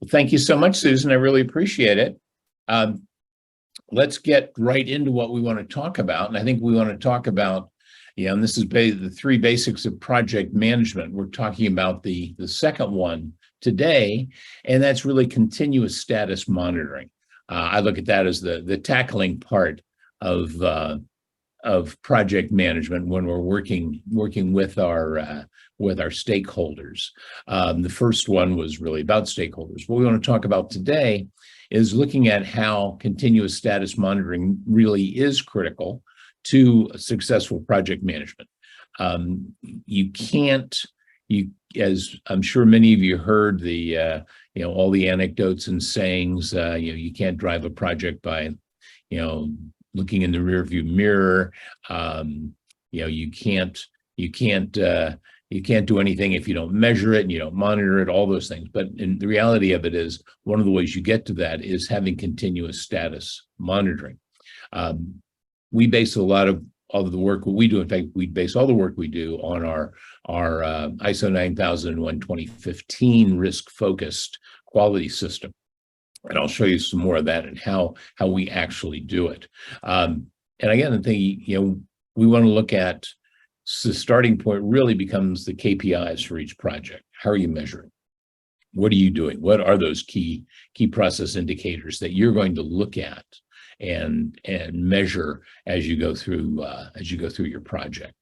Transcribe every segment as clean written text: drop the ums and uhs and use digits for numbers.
Well, thank you so much, Susan. I really appreciate it. Um, let's get right into what we want to talk about. And I think we want to talk about, and this is the three basics of project management. We're talking about the second one today, and that's really continuous status monitoring. I look at that as the tackling part of project management when we're working with our stakeholders. The first one was really about stakeholders. What we want to talk about today is looking at how continuous status monitoring really is critical to successful project management. As I'm sure many of you heard all the anecdotes and sayings, you can't drive a project by, looking in the rearview mirror. You can't do anything if you don't measure it and you don't monitor it, all those things. But in the reality of it is, one of the ways you get to that is having continuous status monitoring. We base a lot of the work we do. In fact, we base all the work we do on our ISO 9001 2015 risk-focused quality system. And I'll show you some more of that and how we actually do it. And again, we want to look at, so the starting point really becomes the KPIs for each project. How are you measuring? What are you doing? What are those key process indicators that you're going to look at and measure as you go through your project?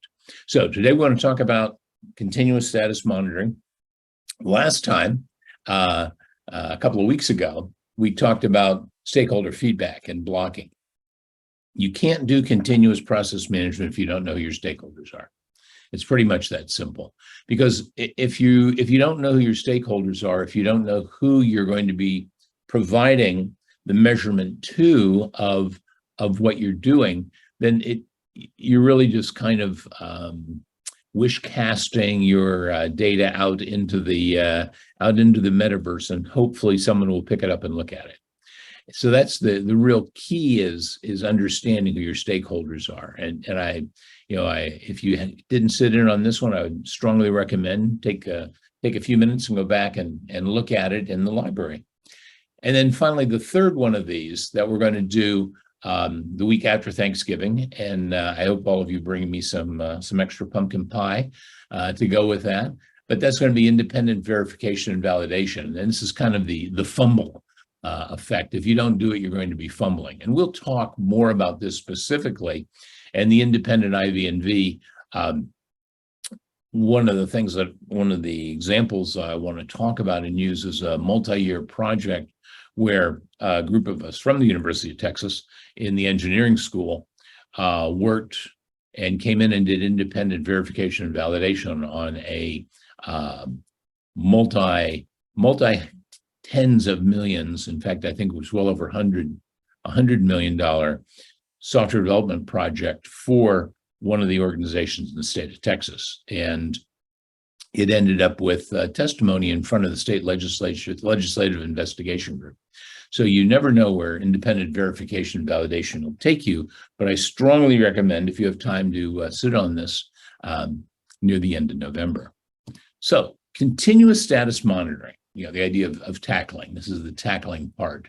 So today we want to talk about continuous status monitoring. Last time, a couple of weeks ago, we talked about stakeholder feedback and blocking. You can't do continuous process management if you don't know who your stakeholders are. It's pretty much that simple. Because if you don't know who your stakeholders are, if you don't know who you're going to be providing the measurement to of what you're doing, then you're really just kind of wish casting your data out into the metaverse, and hopefully someone will pick it up and look at it. So that's the real key is understanding who your stakeholders are. And if you didn't sit in on this one, I would strongly recommend take a few minutes and go back and look at it in the library. And then finally, the third one of these that we're going to do the week after Thanksgiving, and I hope all of you bring me some extra pumpkin pie to go with that. But that's going to be independent verification and validation. And this is kind of the fumble effect. If you don't do it, you're going to be fumbling. And we'll talk more about this specifically. And the independent IV&V, one of the examples I want to talk about and use is a multi-year project where a group of us from the University of Texas in the engineering school worked and came in and did independent verification and validation on a multi tens of millions. In fact, I think it was well over $100 million software development project for one of the organizations in the state of Texas. And it ended up with testimony in front of the state legislature, the Legislative Investigation Group. So you never know where independent verification and validation will take you, but I strongly recommend, if you have time, to sit on this near the end of November. So continuous status monitoring, the idea of tackling. This is the tackling part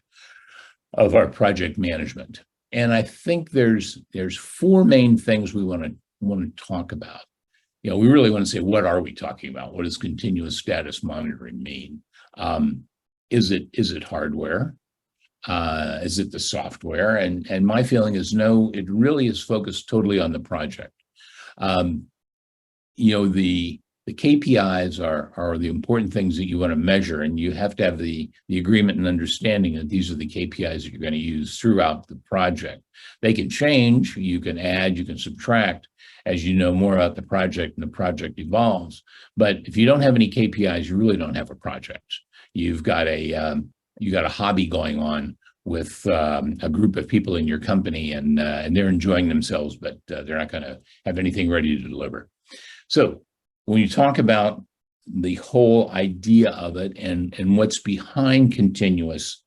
of our project management. And I think there's four main things we want to talk about. We really want to say, what are we talking about? What does continuous status monitoring mean? Is it hardware? Is it the software? And my feeling is no, it really is focused totally on the project. The KPIs are the important things that you want to measure, and you have to have the agreement and understanding that these are the KPIs that you're going to use throughout the project. They can change, you can add, you can subtract as you know more about the project and the project evolves. But if you don't have any KPIs, you really don't have a project. You've got a hobby going on with a group of people in your company, and they're enjoying themselves, but they're not going to have anything ready to deliver. So when you talk about the whole idea of it and what's behind continuous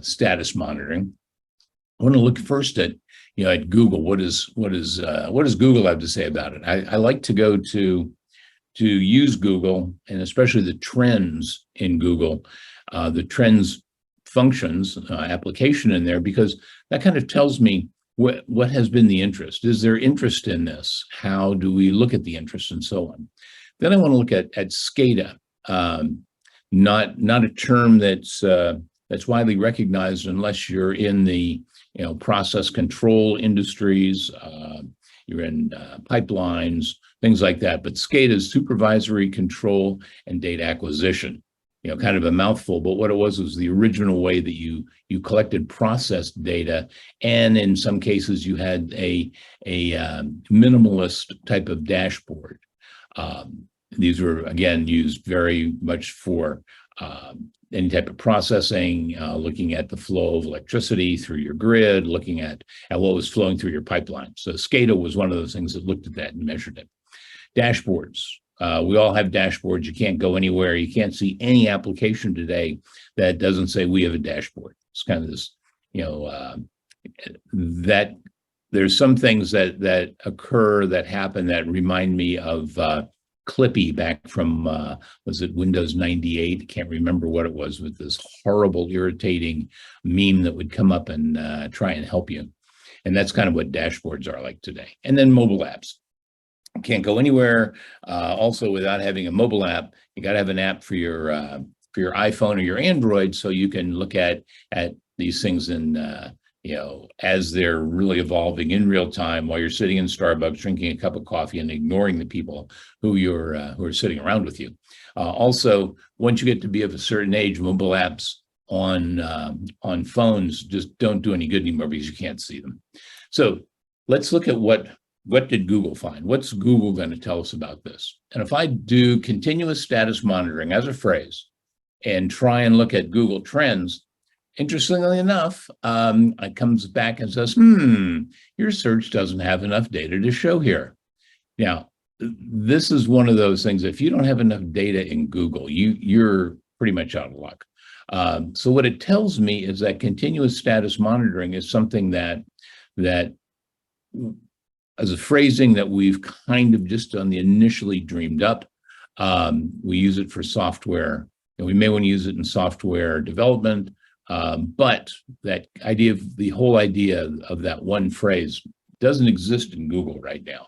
status monitoring, I want to look first at Google. What does Google have to say about it? I like to go to use Google, and especially the trends in Google, the trends functions application in there, because that kind of tells me what has been the interest. Is there interest in this? How do we look at the interest, and so on? Then I want to look at SCADA, not a term that's widely recognized unless you're in the process control industries, you're in pipelines, things like that. But SCADA is supervisory control and data acquisition. Kind of a mouthful, but what it was the original way that you collected processed data, and in some cases you had a minimalist type of dashboard. These were again used very much for any type of processing, looking at the flow of electricity through your grid, looking at what was flowing through your pipeline. So SCADA was one of those things that looked at that and measured it. Dashboards. We all have dashboards. You can't go anywhere. You can't see any application today that doesn't say we have a dashboard. It's kind of this, that there's some things that occur, that happen, that remind me of Clippy back from, was it Windows 98? I can't remember what it was, with this horrible, irritating meme that would come up and try and help you. And that's kind of what dashboards are like today. And then mobile apps. Can't go anywhere also without having a mobile app. You got to have an app for your iPhone or your Android, so you can look at these things in as they're really evolving in real time while you're sitting in Starbucks drinking a cup of coffee and ignoring the people who are sitting around with you. Also, once you get to be of a certain age, mobile apps on phones just don't do any good anymore because you can't see them. So let's look at what did Google find? What's Google going to tell us about this? And if I do continuous status monitoring as a phrase and try and look at Google Trends, interestingly enough, it comes back and says, your search doesn't have enough data to show here. Now, this is one of those things, if you don't have enough data in Google, you're pretty much out of luck. So what it tells me is that continuous status monitoring is something that as a phrasing that we've kind of just on the initially dreamed up. We use it for software, and we may want to use it in software development, but that idea of the whole idea of that one phrase doesn't exist in Google right now.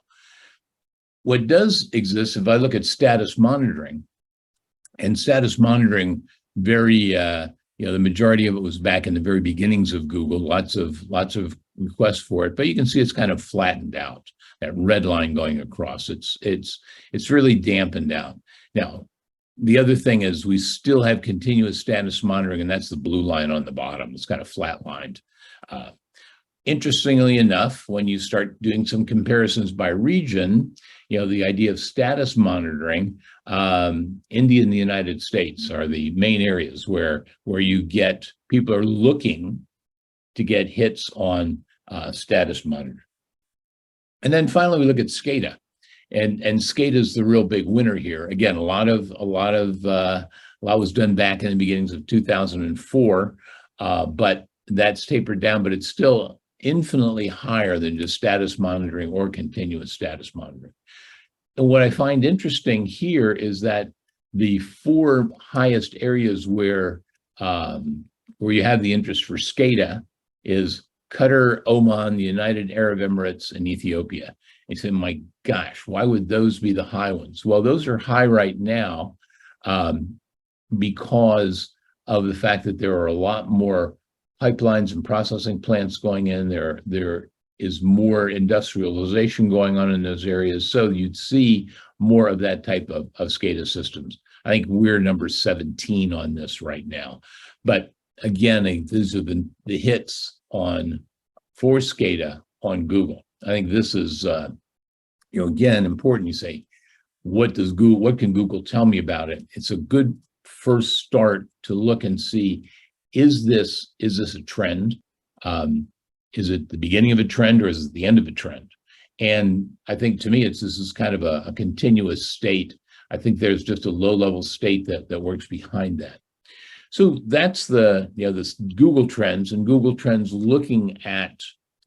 What does exist, if I look at status monitoring, and status monitoring very, the majority of it was back in the very beginnings of Google, lots of requests for it, but you can see it's kind of flattened out, that red line going across. It's really dampened out. Now, the other thing is we still have continuous status monitoring, and that's the blue line on the bottom. It's kind of flatlined. Interestingly enough, when you start doing some comparisons by region, the idea of status monitoring, India and the United States are the main areas where you get, people are looking to get hits on status monitoring. And then finally, we look at SCADA, and SCADA is the real big winner here. Again, a lot was done back in the beginnings of 2004, but that's tapered down, but it's still infinitely higher than just status monitoring or continuous status monitoring. And what I find interesting here is that the four highest areas where you have the interest for SCADA is Qatar, Oman, the United Arab Emirates, and Ethiopia. You say, my gosh, why would those be the high ones? Well, those are high right now because of the fact that there are a lot more pipelines and processing plants going in. There is more industrialization going on in those areas. So you'd see more of that type of SCADA systems. I think we're number 17 on this right now. But again, these are the hits for SCADA on Google. I think this is, again, important. You say, what can Google tell me about it? It's a good first start to look and see, is this a trend? Is it the beginning of a trend, or is it the end of a trend? And I think, to me, this is kind of a continuous state. I think there's just a low-level state that works behind that. So that's this Google Trends, and Google Trends looking at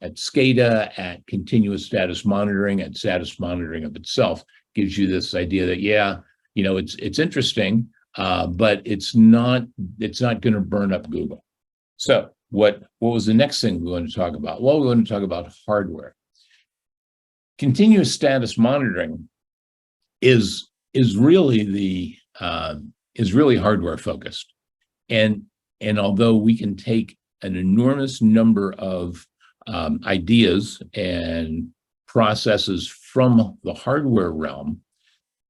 SCADA, at continuous status monitoring, at status monitoring of itself, gives you this idea that, it's interesting. but it's not going to burn up Google. So what was the next thing we want to talk about? Well, we want to talk about hardware. Continuous status monitoring is really hardware focused, and although we can take an enormous number of ideas and processes from the hardware realm,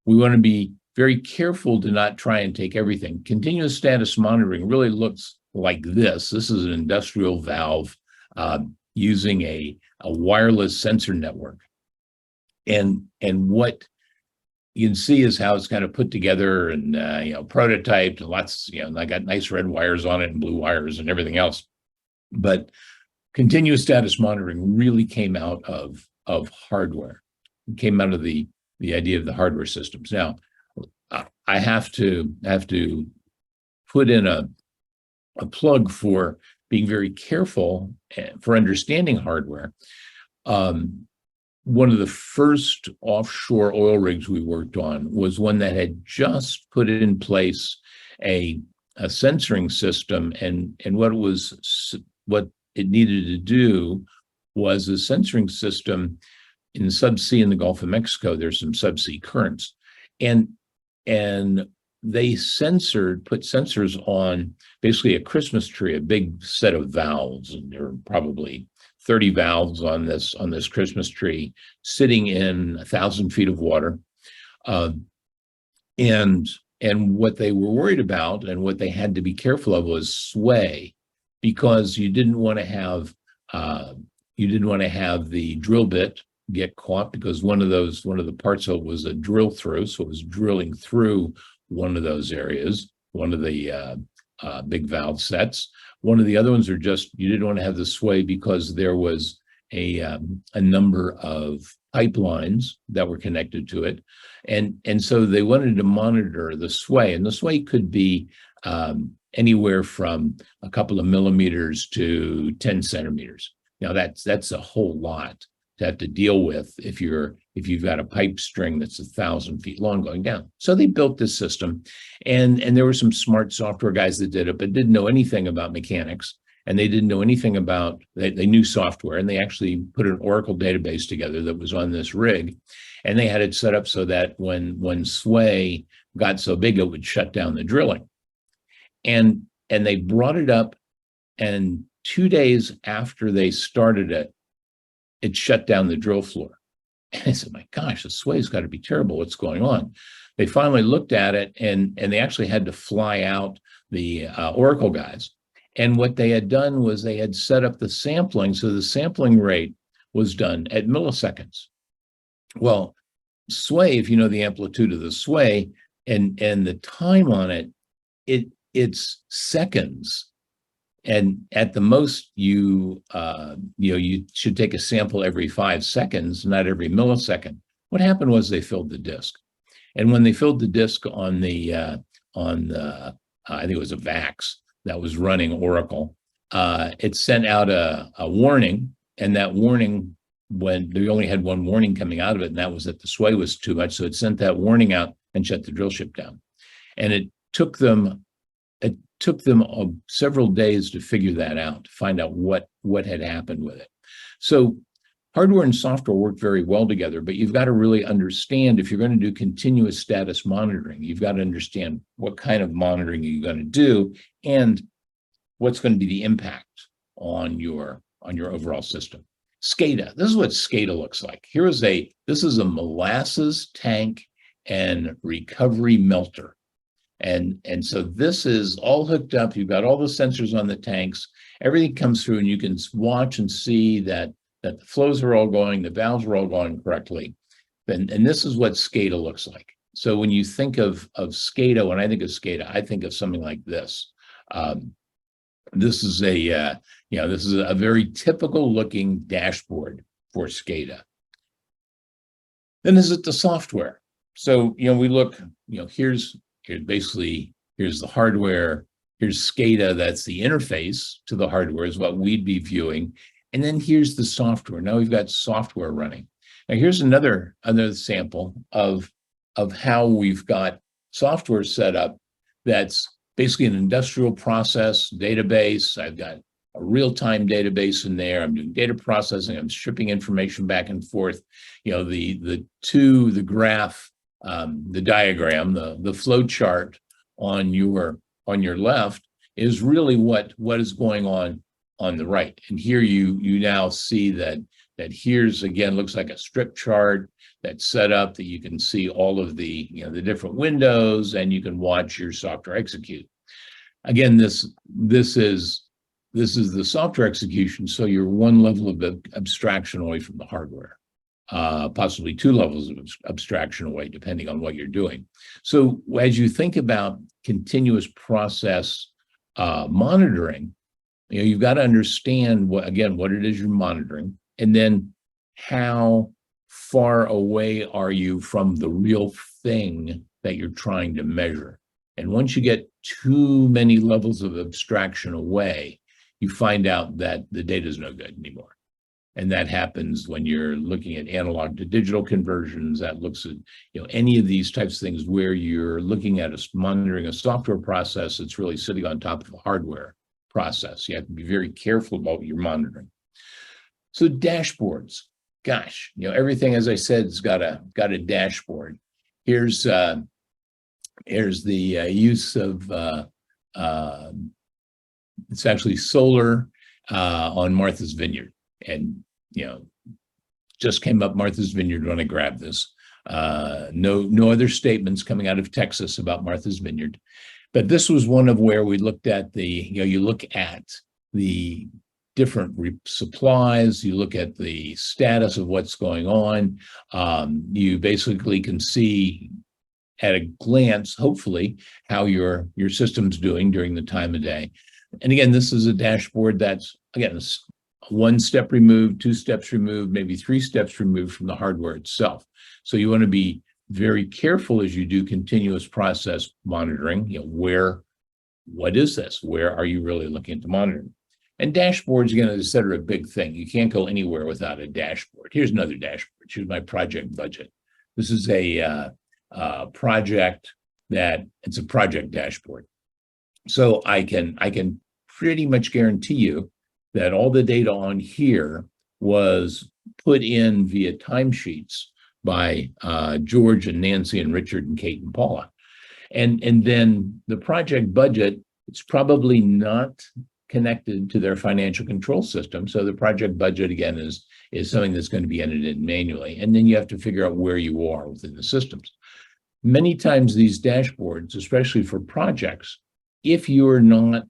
we want to be very careful to not try and take everything. Continuous status monitoring really looks like this. This is an industrial valve using a wireless sensor network. And what you can see is how it's kind of put together and prototyped, and lots, and I got nice red wires on it and blue wires and everything else. But continuous status monitoring really came out of hardware. It came out of the idea of the hardware systems. Now, I have to put in a plug for being very careful for understanding hardware. One of the first offshore oil rigs we worked on was one that had just put in place a sensoring system, and what it needed to do was a sensoring system in the subsea in the Gulf of Mexico. There's some subsea currents, and they put sensors on basically a Christmas tree, a big set of valves, and there are probably 30 valves on this Christmas tree sitting in 1,000 feet of water. And what they were worried about and what they had to be careful of was sway, because you didn't want to have the drill bit get caught, because one of the parts of it was a drill through, so it was drilling through one of those areas, one of the big valve sets. One of the other ones are just, you didn't want to have the sway because there was a number of pipelines that were connected to it. And so they wanted to monitor the sway, and the sway could be anywhere from a couple of millimeters to 10 centimeters. Now that's a whole lot to have to deal with if you've got a pipe string that's 1,000 feet long going down. So they built this system, and there were some smart software guys that did it, but didn't know anything about mechanics, and they didn't know anything about, they knew software, and they actually put an Oracle database together that was on this rig, and they had it set up so that when sway got so big, it would shut down the drilling. And they brought it up, and 2 days after they started it, it shut down the drill floor. And I said, my gosh, the sway's got to be terrible. What's going on? They finally looked at it, and they actually had to fly out the Oracle guys. And what they had done was they had set up the sampling, so the sampling rate was done at milliseconds. Well, sway, if you know the amplitude of the sway and the time on it, it's seconds. And at the most, you should take a sample every 5 seconds, not every millisecond. What happened was they filled the disk, and when they filled the disk on the I think it was a VAX that was running Oracle, it sent out a warning, and that warning, when they only had one warning coming out of it, and that was that the sway was too much, so it sent that warning out and shut the drill ship down. And it took them several days to figure that out, to find out what had happened with it. So hardware and software work very well together, but you've got to really understand, if you're going to do continuous status monitoring, you've got to understand what kind of monitoring you're going to do and what's going to be the impact on your overall system. SCADA, this is what SCADA looks like. This is a molasses tank and recovery melter. And so this is all hooked up. You've got all the sensors on the tanks. Everything comes through, and you can watch and see that the flows are all going, the valves are all going correctly. And this is what SCADA looks like. So when you think of SCADA, when I think of SCADA, I think of something like this. This is a very typical looking dashboard for SCADA. Then is it the software? So we look, here's the hardware, here's SCADA, that's the interface to the hardware, is what we'd be viewing. And then here's the software. Now we've got software running. Now here's another sample of how we've got software set up that's basically an industrial process database. I've got a real-time database in there. I'm doing data processing. I'm stripping information back and forth. The graph, the diagram, the flow chart on your left is really what is going on the right. And here you now see that here's, again, looks like a strip chart that's set up that you can see all of the different windows, and you can watch your software execute. Again, this is the software execution, so you're one level of abstraction away from the hardware, possibly two levels of abstraction away, depending on what you're doing. So as you think about continuous process monitoring, you've got to understand what it is you're monitoring, and then how far away are you from the real thing that you're trying to measure. And once you get too many levels of abstraction away, you find out that the data is no good anymore. And that happens when you're looking at analog to digital conversions. That looks at any of these types of things where you're looking at monitoring a software process that's really sitting on top of a hardware process. You have to be very careful about what you're monitoring. So dashboards, gosh, everything, as I said, has got a dashboard. Here's the use of it's actually solar on Martha's Vineyard, and just came up Martha's Vineyard when I grabbed this. No other statements coming out of Texas about Martha's Vineyard, but this was one of where we looked at you look at the different supplies, you look at the status of what's going on. You basically can see at a glance, hopefully, how your system's doing during the time of day. And again, this is a dashboard that's, again, one step removed, two steps removed, maybe three steps removed from the hardware itself. So you want to be very careful as you do continuous process monitoring. What is this? Where are you really looking to monitor? And dashboards, again, as I said, are a big thing. You can't go anywhere without a dashboard. Here's another dashboard. Here's my project budget. This is a project it's a project dashboard. So I can pretty much guarantee you that all the data on here was put in via timesheets by George and Nancy and Richard and Kate and Paula. And then the project budget, it's probably not connected to their financial control system. So the project budget, again, is something that's going to be entered in manually. And then you have to figure out where you are within the systems. Many times these dashboards, especially for projects, if you're not,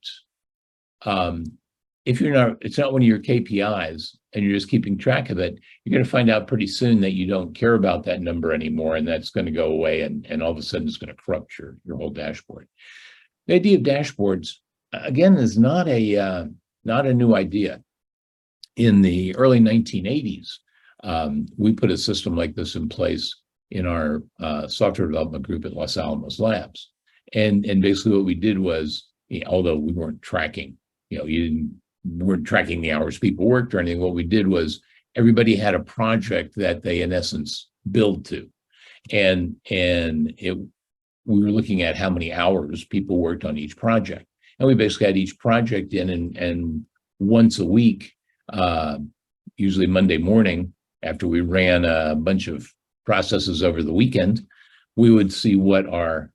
it's not one of your KPIs and you're just keeping track of it, you're going to find out pretty soon that you don't care about that number anymore, and that's going to go away, and all of a sudden it's going to corrupt your whole dashboard. The idea of dashboards, again, is not a new idea. In the early 1980s, we put a system like this in place in our software development group at Los Alamos Labs. And basically what we did was, although we weren't tracking, weren't tracking the hours people worked or anything, what we did was everybody had a project that they, in essence, billed to. And we were looking at how many hours people worked on each project. And we basically had each project in, and once a week, usually Monday morning, after we ran a bunch of processes over the weekend, we would see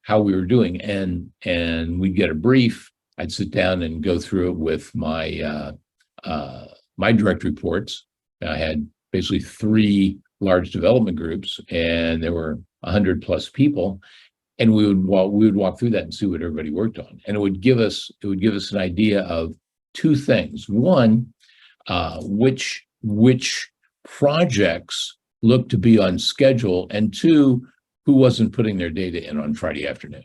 how we were doing, and we'd get a brief. I'd sit down and go through it with my direct reports. I had basically 3 large development groups, and there were 100+ people, and we would walk through that and see what everybody worked on, and it would give us an idea of 2 things. One, which projects look to be on schedule, and 2, who wasn't putting their data in on Friday afternoon.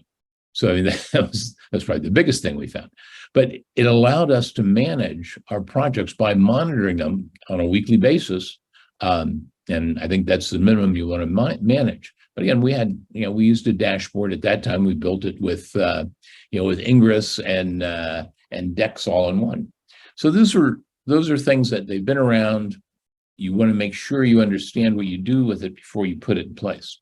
So I mean, that's probably the biggest thing we found. But it allowed us to manage our projects by monitoring them on a weekly basis. And I think that's the minimum you want to manage. But again, we used a dashboard at that time. We built it with Ingress and Dex all in one. So those are things that they've been around. You want to make sure you understand what you do with it before you put it in place.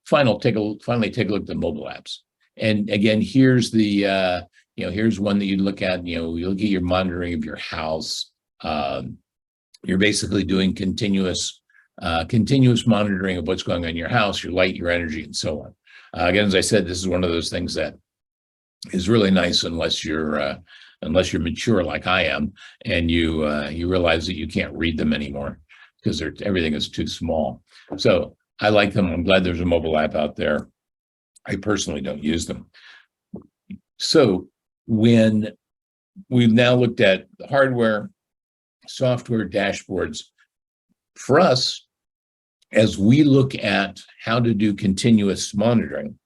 Finally, take a look at the mobile apps. And again, here's here's one that you look at. You look at your monitoring of your house. You're basically doing continuous monitoring of what's going on in your house, your light, your energy, and so on. Again, as I said, this is one of those things that is really nice unless you're mature like I am, and you realize that you can't read them anymore because everything is too small. So I like them. I'm glad there's a mobile app out there. I personally don't use them. So when we've now looked at hardware, software, dashboards, for us, as we look at how to do continuous monitoring,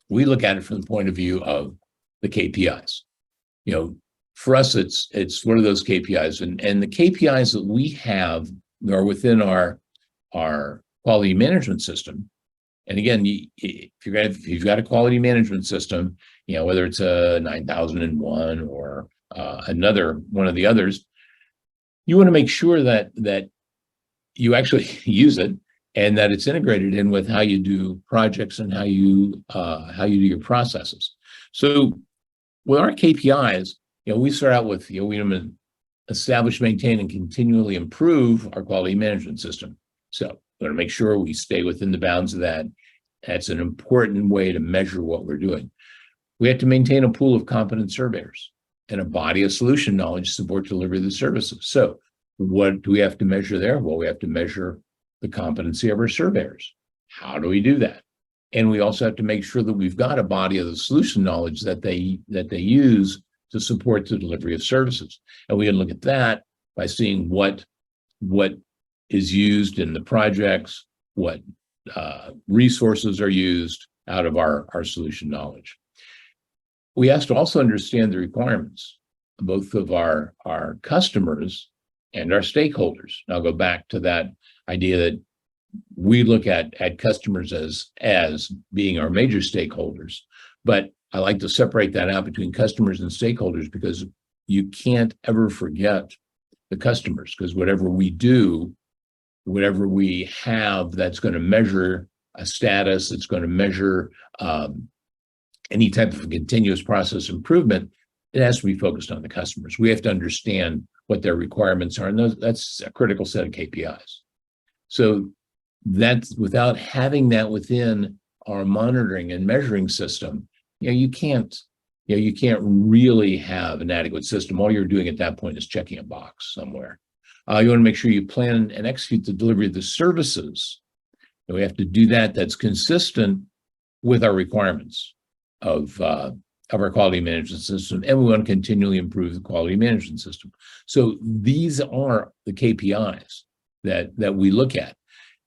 we look at it from the point of view of the KPIs. For us, it's one of those KPIs, and the KPIs that we have are within our quality management system. And again, if you've got a quality management system, whether it's a 9001 or another one of the others, you want to make sure that you actually use it and that it's integrated in with how you do projects and how you do your processes. So with our KPIs, we start out with we want to establish, maintain, and continually improve our quality management system. So we want to make sure we stay within the bounds of that. That's an important way to measure what we're doing. We have to maintain a pool of competent surveyors and a body of solution knowledge to support delivery of the services. So what do we have to measure there? Well, we have to measure the competency of our surveyors. How do we do that? And we also have to make sure that we've got a body of the solution knowledge that they use to support the delivery of services. And we can look at that by seeing what is used in the projects, what resources are used out of our solution knowledge. We have to also understand the requirements, both of our customers and our stakeholders. And I'll go back to that idea that we look at customers as being our major stakeholders, but I like to separate that out between customers and stakeholders because you can't ever forget the customers, because whatever we do, whatever we have that's going to measure a status, it's going to measure any type of continuous process improvement, it has to be focused on the customers. We have to understand what their requirements are, and that's a critical set of KPIs. So that's without having that within our monitoring and measuring system, you can't really have an adequate system. All you're doing at that point is checking a box somewhere. You want to make sure you plan and execute the delivery of the services. And we have to do that. That's consistent with our requirements of our quality management system, and we want to continually improve the quality management system. So these are the KPIs that we look at.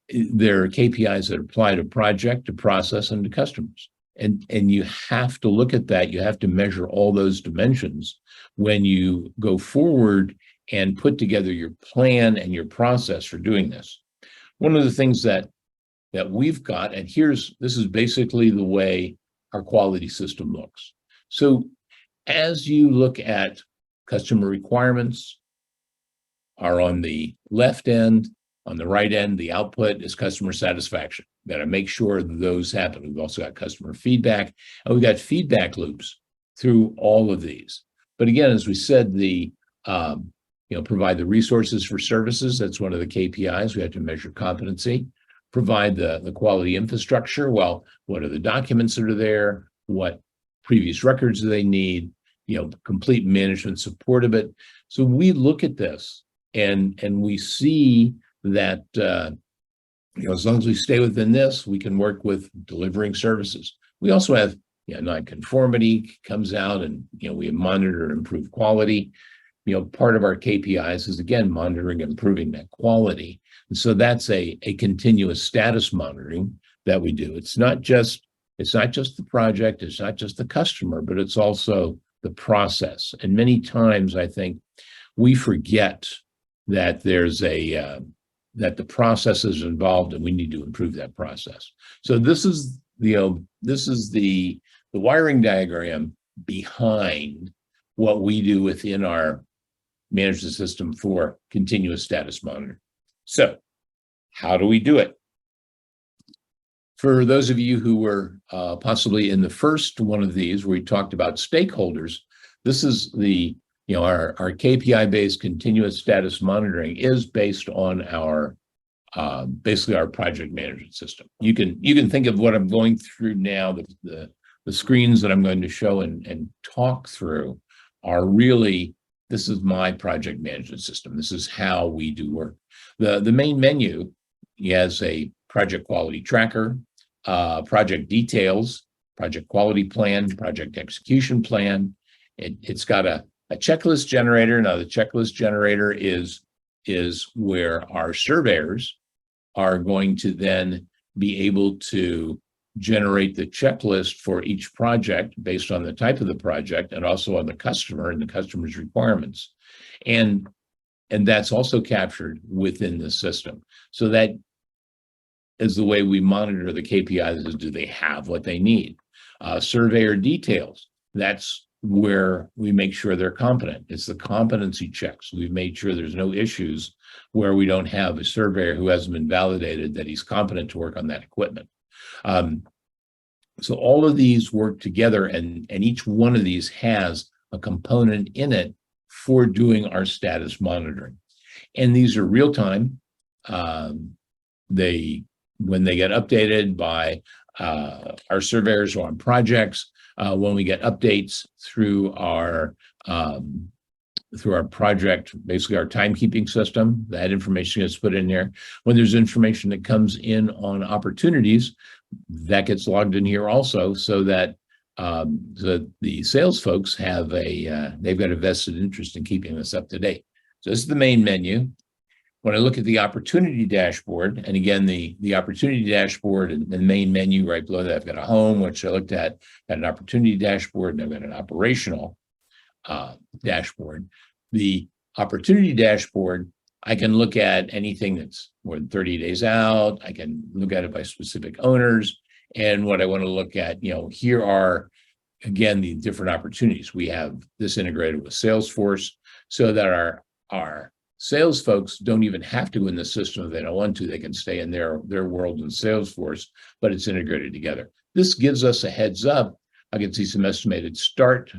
There are KPIs that apply to project, to process, and to customers. And you have to look at that. You have to measure all those dimensions when you go forward and put together your plan and your process for doing this. One of the things that we've got, and this is basically the way our quality system looks. So as you look at customer requirements are on the left end, on the right end, the output is customer satisfaction. Got to make sure those happen. We've also got customer feedback, and we've got feedback loops through all of these. But again, as we said, provide the resources for services. That's one of the KPIs. We have to measure competency. Provide the quality infrastructure. Well, what are the documents that are there? What previous records do they need? Complete management support of it. So we look at this and we see that as long as we stay within this, we can work with delivering services. We also have non-conformity comes out, and we monitor and improve quality. Part of our KPIs is again monitoring and improving that quality. And so that's a continuous status monitoring that we do. It's not just the project, it's not just the customer, but it's also the process. And many times I think we forget that there's that the process is involved and we need to improve that process. So this is the wiring diagram behind what we do within our management system for continuous status monitoring. So how do we do it? For those of you who were possibly in the first one of these, where we talked about stakeholders, this is the, our KPI-based continuous status monitoring is based on our basically our project management system. You can think of what I'm going through now, the screens that I'm going to show and talk through are really, this is my project management system. This is how we do work. The main menu has a project quality tracker, project details, project quality plan, project execution plan. It's got a checklist generator. Now the checklist generator is where our surveyors are going to then be able to generate the checklist for each project based on the type of the project and also on the customer and the customer's requirements. And that's also captured within the system. So that is the way we monitor the KPIs, is do they have what they need? Surveyor details, that's where we make sure they're competent. It's the competency checks. We've made sure there's no issues where we don't have a surveyor who hasn't been validated that he's competent to work on that equipment. So all of these work together, and each one of these has a component in it for doing our status monitoring. And these are real time. When they get updated by our surveyors or on projects, when we get updates through our project, basically our timekeeping system, that information gets put in there. When there's information that comes in on opportunities, that gets logged in here also, so that the sales folks have they've got a vested interest in keeping this up to date. So this is the main menu. When I look at the opportunity dashboard, and again, the opportunity dashboard and the main menu right below that, I've got a home, which I looked at an opportunity dashboard, and I've got an operational dashboard. The opportunity dashboard, I can look at anything that's more than 30 days out. I can look at it by specific owners. And what I want to look at, here are, again, the different opportunities. We have this integrated with Salesforce so that our sales folks don't even have to go in the system if they don't want to. They can stay in their world in Salesforce, but it's integrated together. This gives us a heads up. I can see some estimated start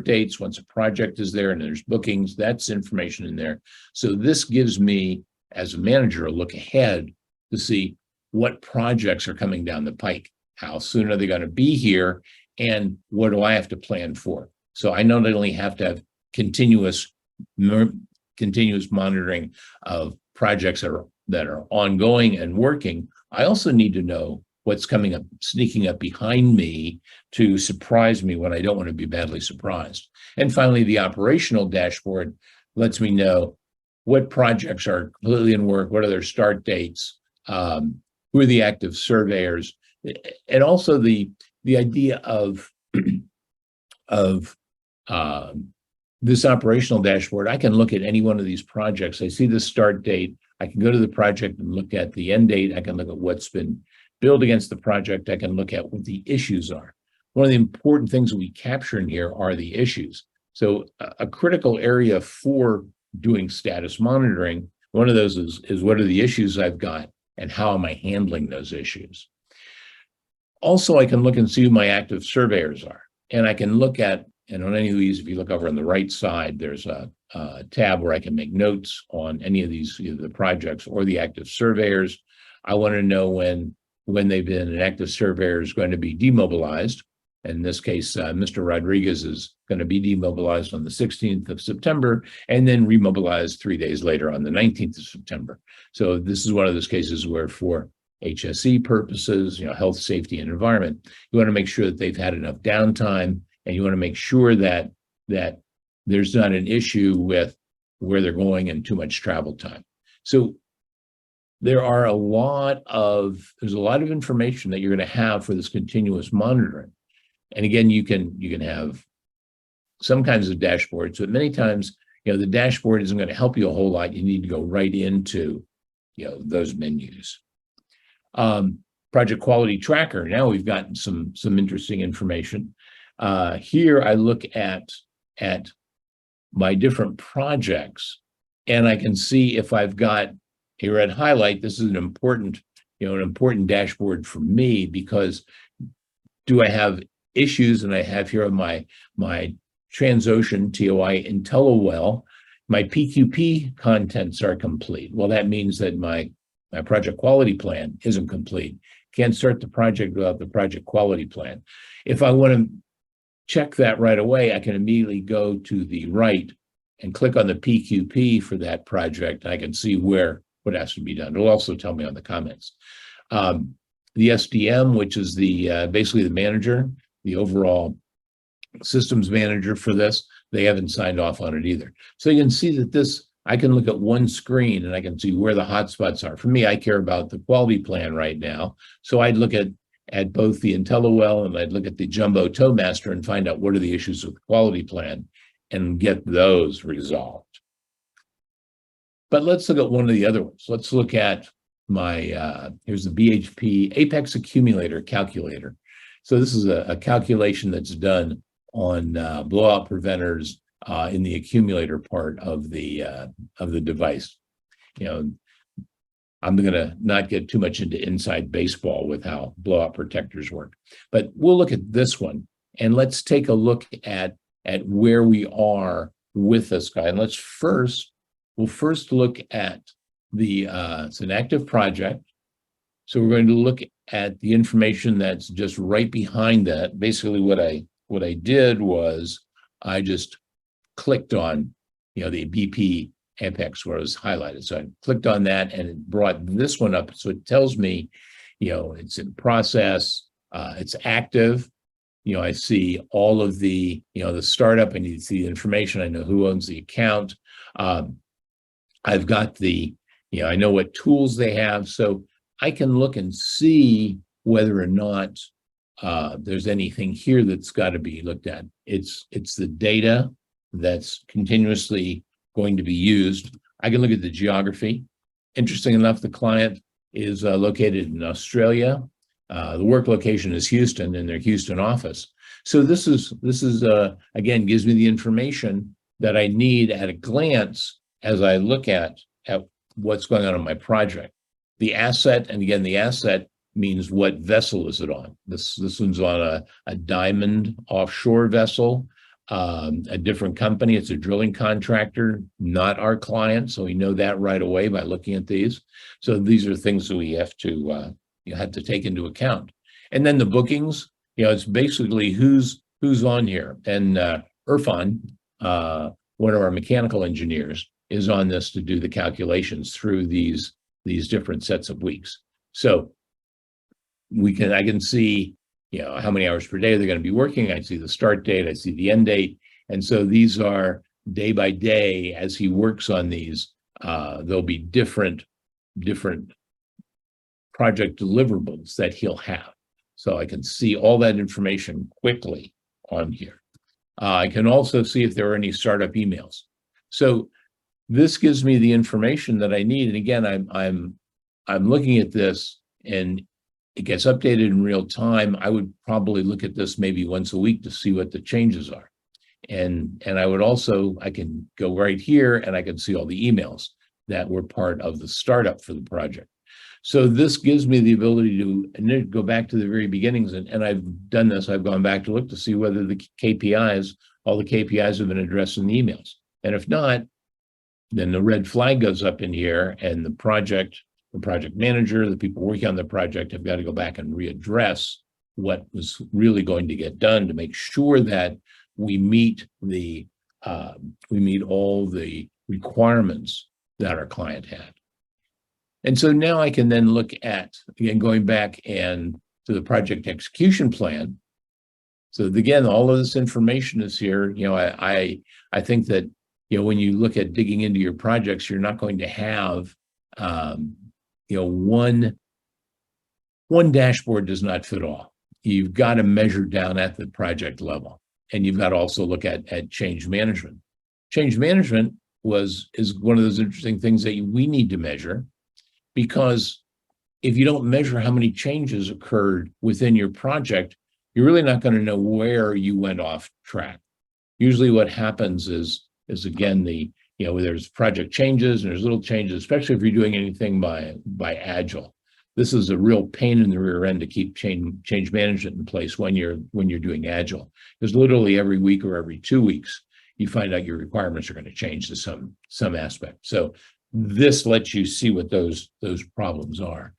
dates once a project is there and there's bookings. That's information in there. So this gives me, as a manager, a look ahead to see what projects are coming down the pike. How soon are they going to be here? And what do I have to plan for? So I not only have to have continuous monitoring of projects that are ongoing and working, I also need to know what's coming up, sneaking up behind me to surprise me when I don't want to be badly surprised. And finally, the operational dashboard lets me know what projects are completely in work, what are their start dates, who are the active surveyors, and also the idea of this operational dashboard. I can look at any one of these projects. I see the start date. I can go to the project and look at the end date. I can look at what's been billed against the project. I can look at what the issues are. One of the important things that we capture in here are the issues. So a critical area for doing status monitoring, one of those is what are the issues I've got and how am I handling those issues? Also, I can look and see who my active surveyors are. And I can look at, and on any of these, if you look over on the right side, there's a tab where I can make notes on any of these, either the projects or the active surveyors. I want to know when they've been an active surveyor is going to be demobilized. In this case, Mr. Rodriguez is going to be demobilized on the 16th of September and then remobilized 3 days later on the 19th of September. So this is one of those cases where for HSE purposes, health, safety, and environment, you want to make sure that they've had enough downtime, and you want to make sure that there's not an issue with where they're going and too much travel time. So there's a lot of information that you're going to have for this continuous monitoring. And again, you can have some kinds of dashboards, but many times, the dashboard isn't going to help you a whole lot. You need to go right into, those menus. Project quality tracker. Now we've gotten some interesting information. Here I look at my different projects, and I can see if I've got a red highlight. This is an important an important dashboard for me, because do I have issues? And I have here on my Transocean TOI IntelliWell, my PQP contents are complete. Well, that means that my project quality plan isn't complete. Can't start the project without the project quality plan. If I want to check that right away, I can immediately go to the right and click on the PQP for that project. I can see what has to be done. It'll also tell me on the comments. The SDM, which is the basically the manager, the overall systems manager for this, they haven't signed off on it either. So you can see that I can look at one screen and I can see where the hotspots are. For me, I care about the quality plan right now. So I'd look at both the IntelliWell and I'd look at the Jumbo Towmaster and find out what are the issues with the quality plan and get those resolved. But let's look at one of the other ones. Let's look at here's the BHP Apex Accumulator Calculator. So this is a calculation that's done on blowout preventers in the accumulator part of the device. I'm going to not get too much into inside baseball with how blowout protectors work, but we'll look at this one and let's take a look at where we are with this guy. And we'll first look at it's an active project. So we're going to look at the information that's just right behind that. Basically what I did was I just clicked on, the BP Apex where it was highlighted. So I clicked on that and it brought this one up. So it tells me, it's in process, it's active. I see all of the, the startup. I need to see the information. I know who owns the account. I've got I know what tools they have. So I can look and see whether or not there's anything here that's got to be looked at. It's the data that's continuously going to be used. I can look at the geography. Interesting enough, the client is located in Australia. The work location is Houston in their Houston office. So this is again, gives me the information that I need at a glance as I look at what's going on in my project. The asset, and again, the asset means what vessel is it on. This one's on a diamond offshore vessel, a different company. It's a drilling contractor, not our client. So we know that right away by looking at these. So these are things that we have to take into account. And then the bookings, it's basically who's on here. And Irfan, one of our mechanical engineers, is on this to do the calculations through these different sets of weeks. So I can see, how many hours per day they're going to be working. I see the start date, I see the end date. And so these are day by day as he works on these, there'll be different project deliverables that he'll have. So I can see all that information quickly on here. I can also see if there are any startup emails. So this gives me the information that I need. And again, I'm looking at this and it gets updated in real time. I would probably look at this maybe once a week to see what the changes are. And I can go right here and I can see all the emails that were part of the startup for the project. So this gives me the ability to go back to the very beginnings. And I've done this. I've gone back to look to see whether all the KPIs have been addressed in the emails. And if not, then the red flag goes up in here and the project manager, the people working on the project have got to go back and readdress what was really going to get done to make sure that we meet all the requirements that our client had. And so now I can then look at, again, going back and to the project execution plan. So again, all of this information is here. I think that, when you look at digging into your projects, you're not going to have, one dashboard does not fit all. You've got to measure down at the project level, and you've got to also look at change management. Change management is one of those interesting things that we need to measure, because if you don't measure how many changes occurred within your project, you're really not going to know where you went off track. Usually what happens is again, there's project changes and there's little changes, especially if you're doing anything by Agile. this is a real pain in the rear end to keep change management in place when you're doing agile, because literally every week or every 2 weeks you find out your requirements are going to change to some aspect. So this lets you see what those problems are.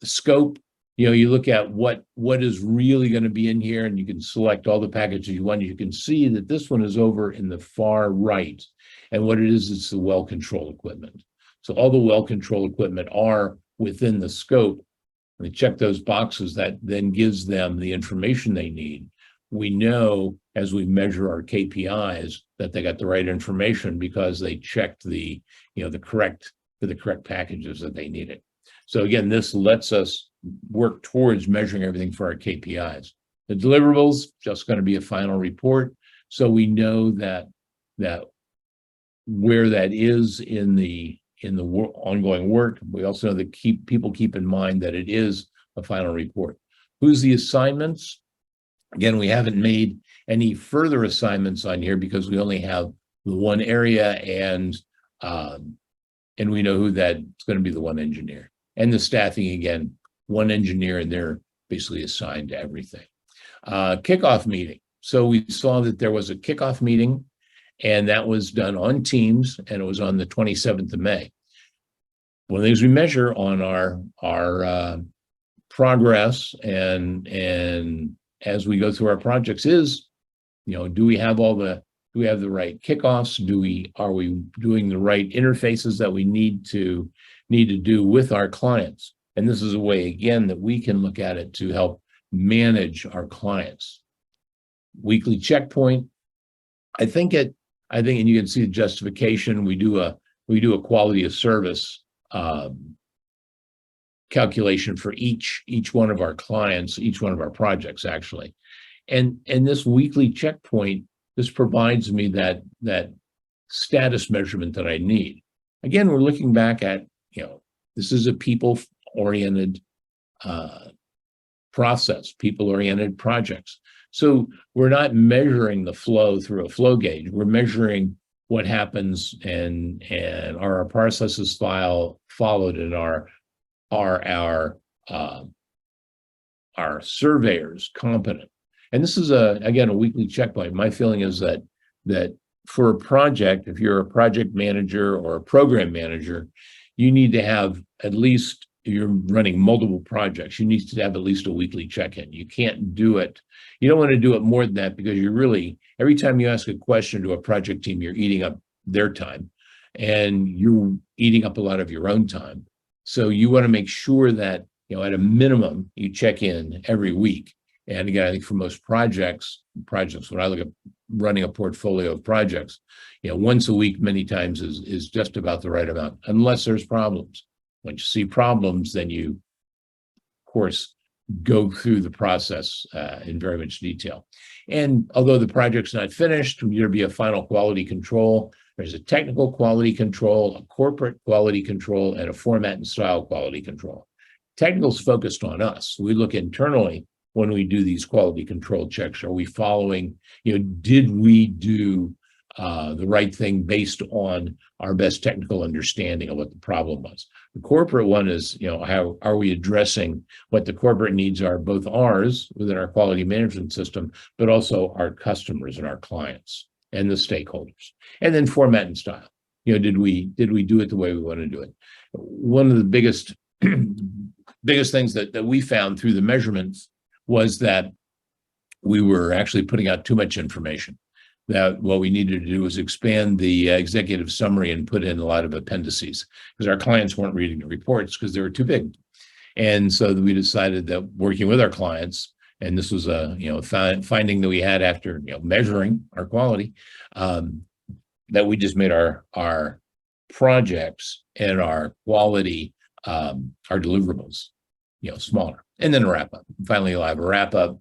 The scope, you look at what is really going to be in here, and you can select all the packages you want. You can see that this one is over in the far right, and what it is, it's the well control equipment. So all the well control equipment are within the scope. They check those boxes. That then gives them the information they need. We know as we measure our KPIs that they got the right information because they checked the correct packages that they needed. So again, this lets us work towards measuring everything for our KPIs. The deliverables just going to be a final report, so we know that where that is in the ongoing work. We also know that people keep in mind that it is a final report. Who's the assignments? Again, we haven't made any further assignments on here because we only have the one area, and we know who that's going to be, the one engineer. And the staffing, again, one engineer, and they're basically assigned to everything. Kickoff meeting. So we saw that there was a kickoff meeting, and that was done on Teams, and it was on the 27th of May. One of the things we measure on our progress and as we go through our projects is, do we have the right kickoffs? Are we doing the right interfaces that we need to do with our clients? And this is a way, again, that we can look at it to help manage our clients. Weekly checkpoint. I think, and you can see the justification. We do a quality of service calculation for each one of our clients, each one of our projects, actually. And this weekly checkpoint, this provides me that status measurement that I need. Again, we're looking back at, this is a people-oriented process, people-oriented projects. So we're not measuring the flow through a flow gauge. We're measuring what happens, and are our processes followed, and are our surveyors competent. And this is again a weekly checkpoint. My feeling is that for a project, if you're a project manager or a program manager, you need to have at least, you're running multiple projects, you need to have at least a weekly check-in. You can't do it. You don't want to do it more than that, because you're really, every time you ask a question to a project team, you're eating up their time and you're eating up a lot of your own time. So you want to make sure that, at a minimum, you check in every week. And again, I think for most projects, when I look at running a portfolio of projects, once a week, many times is just about the right amount, unless there's problems. When you see problems, then you, of course, go through the process in very much detail. And although the project's not finished, there'll be a final quality control. There's a technical quality control, a corporate quality control, and a format and style quality control. Technical's focused on us. We look internally when we do these quality control checks. Are we following, did we do the right thing based on our best technical understanding of what the problem was? The corporate one is, how are we addressing what the corporate needs are, both ours within our quality management system, but also our customers and our clients and the stakeholders. And then format and style. Did we do it the way we want to do it? One of the biggest things that we found through the measurements was that we were actually putting out too much information. That what we needed to do was expand the executive summary and put in a lot of appendices, because our clients weren't reading the reports because they were too big. And so we decided that, working with our clients, and this was a finding that we had after measuring our quality, that we just made our projects and our quality, our deliverables, smaller. And then a wrap up. Finally, you'll have a wrap up.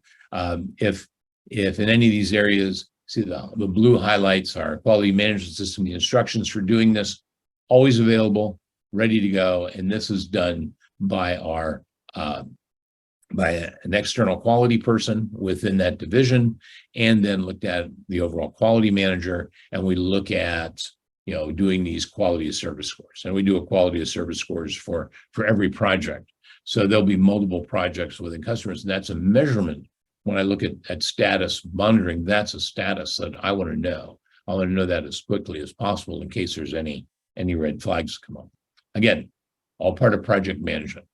If in any of these areas, see the blue highlights our quality management system, the instructions for doing this, always available, ready to go. And this is done by an external quality person within that division, and then looked at the overall quality manager. And we look at, doing these quality of service scores. And we do a quality of service scores for every project. So there'll be multiple projects within customers, and that's a measurement. When I look at status monitoring, that's a status that I want to know. I want to know that as quickly as possible in case there's any red flags come up. Again, all part of project management.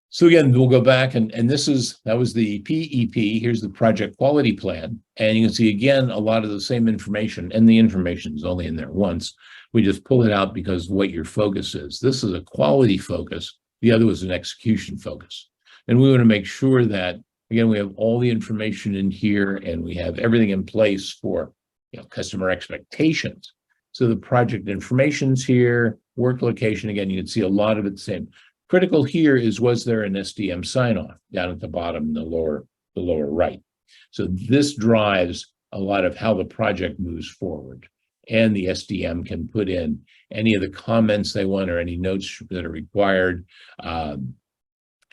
So again, we'll go back and that was the PEP. Here's the project quality plan. And you can see again, a lot of the same information, and the information is only in there once. We just pull it out because what your focus is. This is a quality focus. The other was an execution focus. And we want to make sure that, again, we have all the information in here and we have everything in place for customer expectations. So the project information's here, work location, again, you can see a lot of it the same. Critical here is, was there an SDM sign-off down at the bottom, the lower right? So this drives a lot of how the project moves forward. And the SDM can put in any of the comments they want or any notes that are required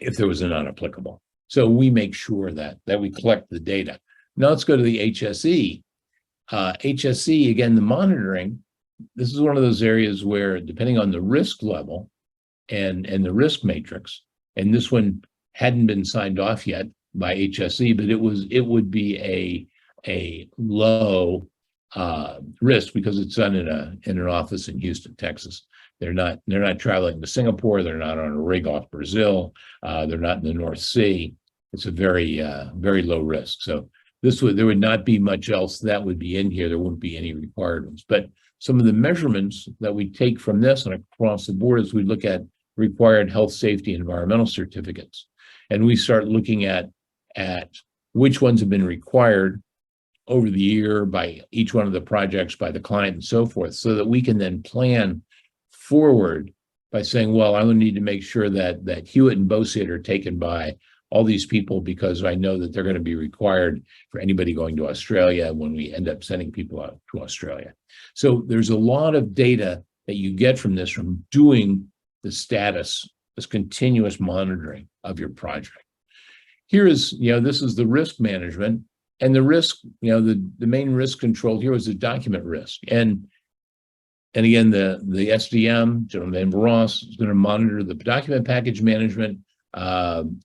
if there was a non-applicable. So we make sure that we collect the data. Now let's go to the HSE. HSE, again, the monitoring, this is one of those areas where, depending on the risk level and the risk matrix, and this one hadn't been signed off yet by HSE, but it would be a low risk because it's done in an office in Houston, Texas. They're not traveling to Singapore. They're not on a rig off Brazil. They're not in the North Sea. It's a very low risk. So there would not be much else that would be in here. There wouldn't be any requirements. But some of the measurements that we take from this and across the board is we look at required health, safety, environmental certificates. And we start looking at which ones have been required over the year by each one of the projects, by the client and so forth, so that we can then plan forward by saying, well, I would need to make sure that Hewitt and Bosit are taken by all these people because I know that they're going to be required for anybody going to Australia when we end up sending people out to Australia. So there's a lot of data that you get from this, from doing the status, this continuous monitoring of your project. Here is, this is the risk management, and the risk, the main risk control here was the document risk. And again, the SDM, gentleman Ross, is going to monitor the document package management,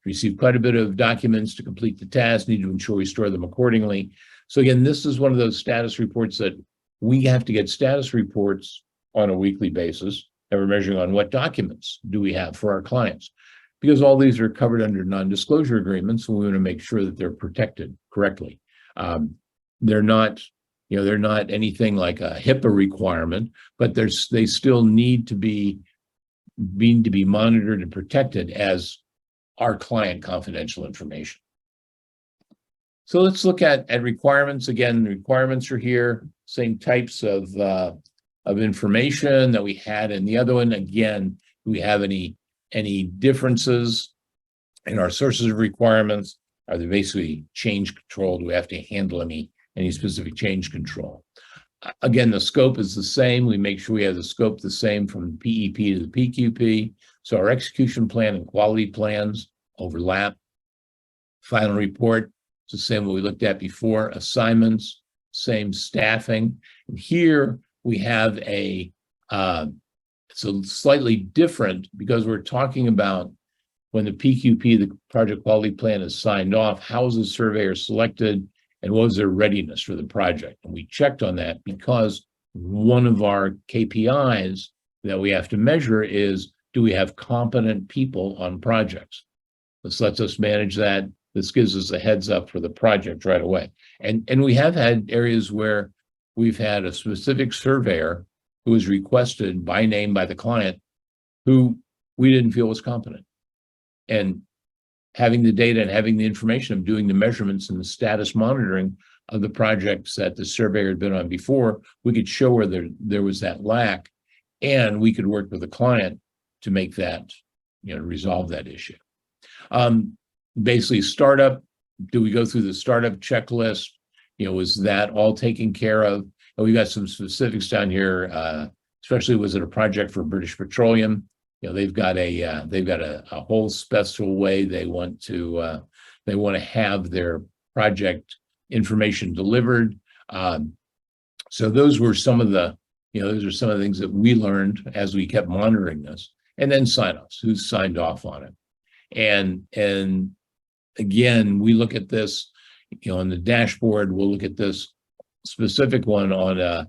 receive quite a bit of documents to complete the task, need to ensure we store them accordingly. So again, this is one of those status reports that we have to get status reports on a weekly basis, and we're measuring on what documents do we have for our clients, because all these are covered under non-disclosure agreements, and we want to make sure that they're protected correctly. They're not anything like a HIPAA requirement, but they still need to be monitored and protected as our client confidential information. So let's look at requirements. Again, requirements are here, same types of information that we had in the other one. Again, do we have any differences in our sources of requirements? Are they basically change control? Do we have to handle any specific change control? Again, the scope is the same. We make sure we have the scope the same from the PEP to the PQP. So our execution plan and quality plans overlap. Final report, it's the same what we looked at before. Assignments, same staffing. And here we have it's a slightly different because we're talking about when the PQP, the project quality plan, is signed off, how is the surveyor selected and what was their readiness for the project? And we checked on that because one of our KPIs that we have to measure is, do we have competent people on projects? This lets us manage that. This gives us a heads up for the project right away. And we have had areas where we've had a specific surveyor who was requested by name by the client who we didn't feel was competent. And having the data and having the information of doing the measurements and the status monitoring of the projects that the surveyor had been on before, we could show where there was that lack, and we could work with the client to make that, resolve that issue. Basically, startup, do we go through the startup checklist? Was that all taken care of? And we've got some specifics down here, especially was it a project for British Petroleum? They've got a whole special way they want to have their project information delivered. So those were some of the things that we learned as we kept monitoring this. And then sign-offs, who signed off on it. And again, we look at this, on the dashboard. We'll look at this specific one on a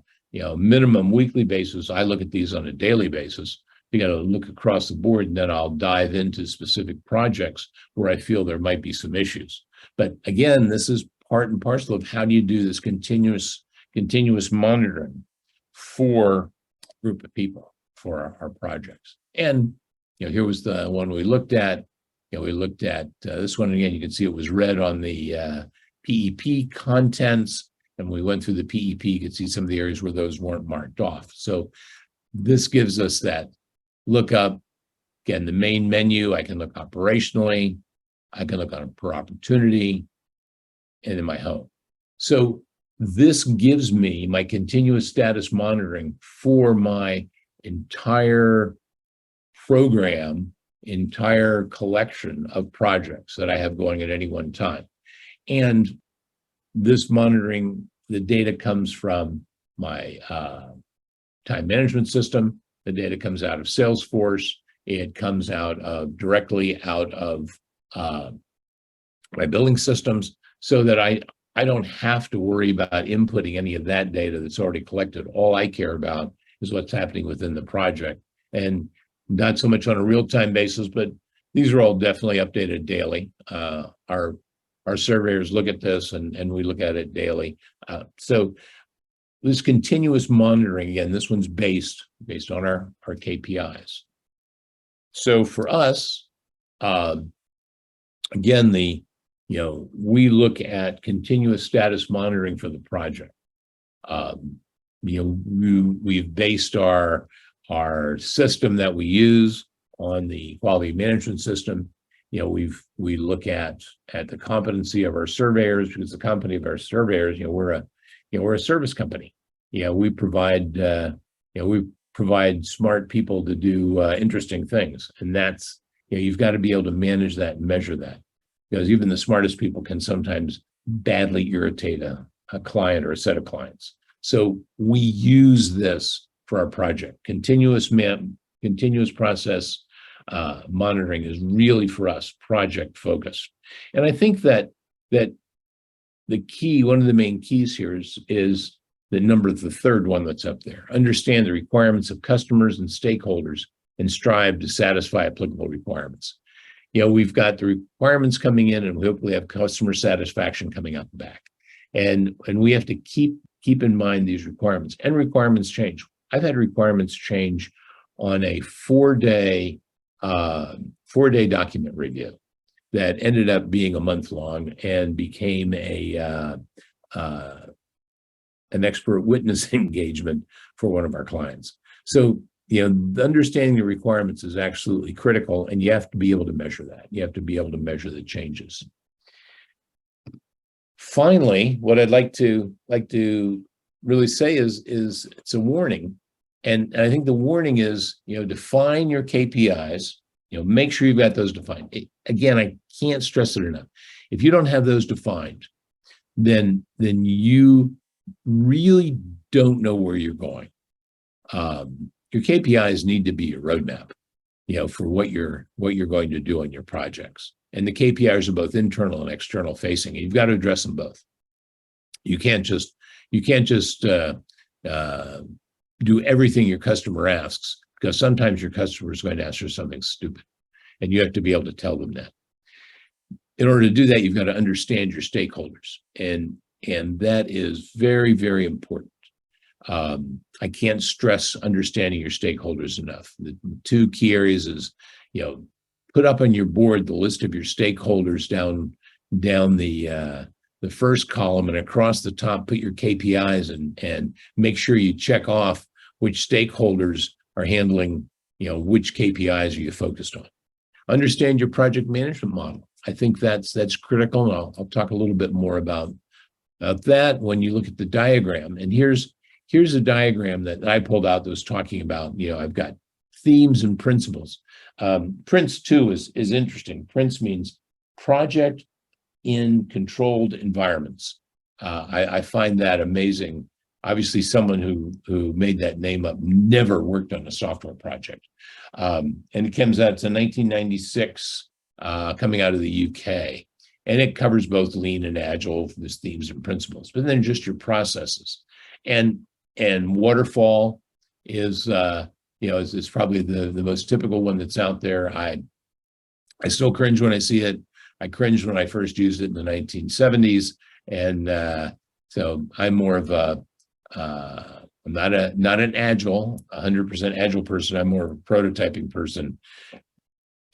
minimum weekly basis. I look at these on a daily basis. You got to look across the board, and then I'll dive into specific projects where I feel there might be some issues. But again, this is part and parcel of how do you do this continuous monitoring for a group of people for our projects. And here was the one we looked at. We looked at this one again. You can see it was red on the PEP contents, and we went through the PEP. You could see some of the areas where those weren't marked off. So this gives us that look up. Again, the main menu, I can look operationally, I can look on per opportunity, and in my home. So this gives me my continuous status monitoring for my entire program, entire collection of projects that I have going at any one time. And this monitoring, the data comes from my time management system. The data comes out of Salesforce. It comes out of directly out of my billing systems, so that I don't have to worry about inputting any of that data that's already collected. All I care about is what's happening within the project, and not so much on a real-time basis, but these are all definitely updated daily. Our surveyors look at this, and we look at it daily. So this continuous monitoring, again, this one's based on our KPIs. So for us, again, we look at continuous status monitoring for the project. We've based our system that we use on the quality management system. We look at the competency of our surveyors, because the company of our surveyors, we're a service company. We provide smart people to do interesting things, and that's you've got to be able to manage that and measure that, because even the smartest people can sometimes badly irritate a client or a set of clients. So we use this for our project. Continuous process monitoring is really, for us, project focused. And I think that the key, one of the main keys here is the third one that's up there. Understand the requirements of customers and stakeholders and strive to satisfy applicable requirements. We've got the requirements coming in, and we hopefully have customer satisfaction coming up back. And we have to keep in mind these requirements, and requirements change. I've had requirements change on a four-day document review that ended up being a month long and became an expert witness engagement for one of our clients. So, understanding the requirements is absolutely critical, and you have to be able to measure that. You have to be able to measure the changes. Finally, what I'd like to really say is it's a warning. And I think the warning is, define your KPIs, make sure you've got those defined. Again, I can't stress it enough. If you don't have those defined, then you really don't know where you're going. Your KPIs need to be your roadmap, for what you're going to do on your projects. And the KPIs are both internal and external facing, and you've got to address them both. You can't just do everything your customer asks, because sometimes your customer is going to ask for something stupid, and you have to be able to tell them that. In order to do that, you've got to understand your stakeholders, and that is very, very important. I can't stress understanding your stakeholders enough. The two key areas is, put up on your board the list of your stakeholders down the first column, and across the top, put your KPIs and make sure you check off which stakeholders are handling, which KPIs are you focused on. Understand your project management model. I think that's critical, and I'll talk a little bit more about that when you look at the diagram. And here's a diagram that I pulled out that was talking about, I've got themes and principles. Prince 2 is interesting. Prince means project in controlled environments. I find that amazing. Obviously, someone who made that name up never worked on a software project. And it comes out, it's a 1996 coming out of the UK. And it covers both lean and agile, there's themes and principles, but then just your processes. And waterfall is is probably the most typical one that's out there. I still cringe when I see it. I cringed when I first used it in the 1970s. And so I'm more of I'm not an agile, 100% agile person. I'm more of a prototyping person.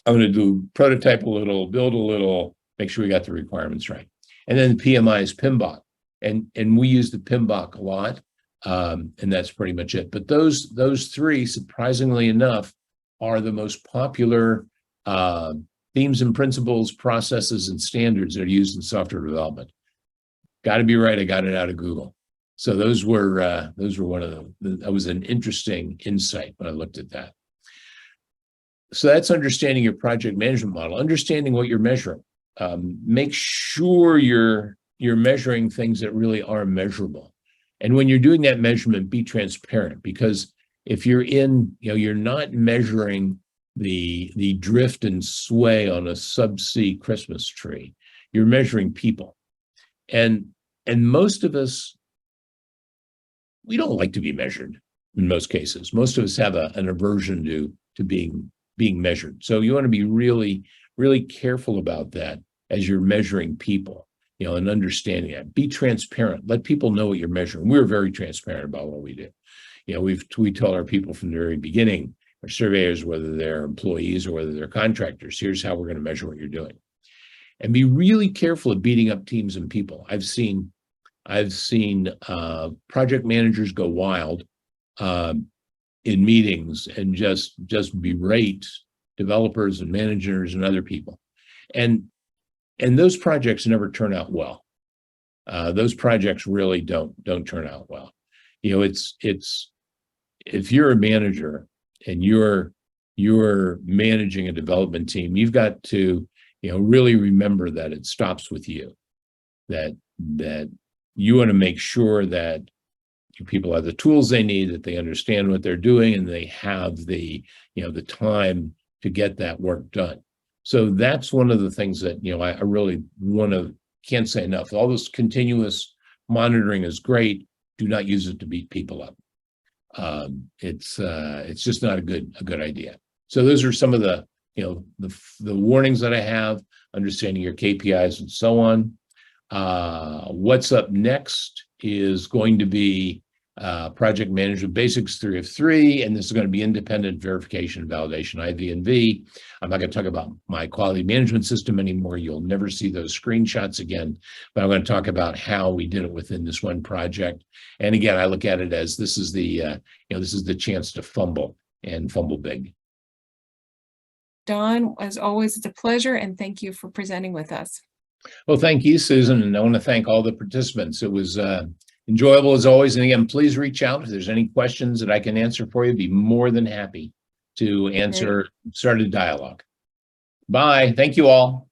I'm going to do prototype a little, build a little, make sure we got the requirements right. And then the PMI is PMBOK. And we use the PMBOK a lot. And that's pretty much it. But those three, surprisingly enough, are the most popular themes and principles, processes, and standards that are used in software development. Got to be right. I got it out of Google. So those were one of that was an interesting insight when I looked at that. So that's understanding your project management model, understanding what you're measuring. Make sure you're measuring things that really are measurable. And when you're doing that measurement, be transparent, because if you're you're not measuring the drift and sway on a subsea Christmas tree, you're measuring people. And most of us, we don't like to be measured in most cases. Most of us have an aversion to being measured. So you want to be really, really careful about that as you're measuring people, and understanding that. Be transparent. Let people know what you're measuring. We're very transparent about what we do. We tell our people from the very beginning, our surveyors, whether they're employees or whether they're contractors, here's how we're going to measure what you're doing. And be really careful of beating up teams and people. I've seen project managers go wild in meetings and just berate developers and managers and other people, and those projects never turn out well. Those projects really don't turn out well. It's if you're a manager and you're managing a development team, you've got to really remember that it stops with you. That you want to make sure that people have the tools they need, that they understand what they're doing, and they have the time to get that work done. So that's one of the things that I really can't say enough. All this continuous monitoring is great. Do not use it to beat people up. It's just not a good idea. So those are some of the warnings that I have, understanding your KPIs and so on. What's up next is going to be project management basics 3 of 3, and this is going to be independent verification and validation, IV&V. I'm not going to talk about my quality management system anymore. You'll never see those screenshots again, but I'm going to talk about how we did it within this one project. And again, I look at it as this is the chance to fumble, and fumble big. Don, as always, it's a pleasure, and thank you for presenting with us. Well, thank you, Susan, and I want to thank all the participants. It was enjoyable as always. And again, please reach out if there's any questions that I can answer for you. Be more than happy to answer, start a dialogue. Bye. Thank you all.